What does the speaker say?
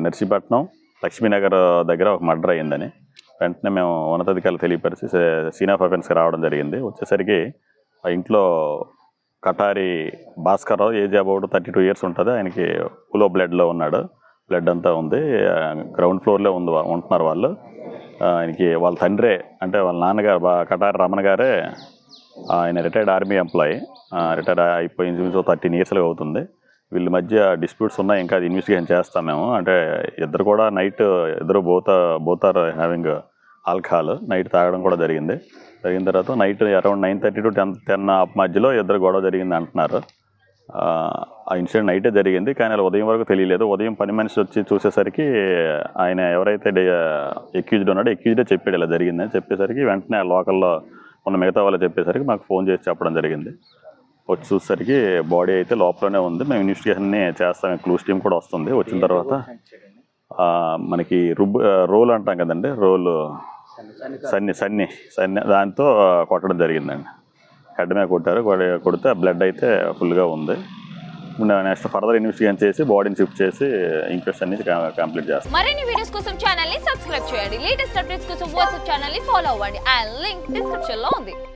నర్సీపట్నం లక్ష్మీనగర్ దగ్గర ఒక మర్డర్ అయ్యిందని వెంటనే మేము ఉన్నతాధికారులు తెలియపరిచి సీన్ ఆఫ్ అఫెన్స్కి రావడం జరిగింది. వచ్చేసరికి ఆ ఇంట్లో Katari Bhaskar Rao age about 32 years ఉంటుంది. ఆయనకి ఫుల్ బ్లడ్లో ఉన్నాడు. బ్లడ్ అంతా ఉంది. గ్రౌండ్ ఫ్లోర్లో ఉంటున్నారు వాళ్ళు. ఆయనకి వాళ్ళ తండ్రే అంటే వాళ్ళ నాన్నగారు కటారి రమణ గారే. ఆయన రిటైర్డ్ ఆర్మీ ఎంప్లాయీ. రిటైర్ అయిపోయి ఇంచుమించు 13 years అవుతుంది. వీళ్ళ మధ్య డిస్ప్యూట్స్ ఉన్నాయి. ఇంకా అది ఇన్వెస్టిగేషన్ చేస్తాం మేము. అంటే ఇద్దరు కూడా నైట్ ఇద్దరు both are having alcohol night తాగడం కూడా జరిగిన తర్వాత నైట్ అరౌండ్ 9:30 to 10 మధ్యలో ఇద్దరు గొడవ జరిగింది అంటున్నారు. ఆ ఇన్సిడెంట్ నైటే జరిగింది, కానీ అలా ఉదయం వరకు తెలియలేదు. ఉదయం పని మనిషి వచ్చి చూసేసరికి ఆయన ఎవరైతే ఎక్యూజ్డ్ ఉన్నాడో ఎక్యూజ్డే చెప్పాడు ఇలా జరిగిందని. చెప్పేసరికి వెంటనే ఆ లోకల్లో ఉన్న మిగతా వాళ్ళు చెప్పేసరికి మాకు ఫోన్ చేసి చెప్పడం జరిగింది. వచ్చి చూసేసరికి బాడీ అయితే లోపలనే ఉంది. మేము ఇన్వెస్టిగేషన్ని చేస్తాం. క్లూస్ టీమ్ కూడా వస్తుంది. వచ్చిన తర్వాత మనకి రోల్ అంటాం కదండి, రోల్ సన్ని దాంతో కొట్టడం జరిగిందండి. హెడ్ మీద కొడితే బ్లడ్ అయితే ఫుల్గా ఉంది. నెక్స్ట్ ఫర్దర్ ఇన్వెస్టిగేషన్ చేసి బాడీని షిఫ్ట్ చేసి ఇంక్వెస్ట్ అనేది కంప్లీట్ చేస్తాం. మరిన్ని వీడియోస్ కోసం ఛానల్ ని సబ్స్క్రైబ్ చేయండి. లేటెస్ట్ అప్డేట్స్ కోసం వాట్సాప్ ఛానల్ ని ఫాలో అవ్వండి. ఆ లింక్ డిస్క్రిప్షన్ లో ఉంది.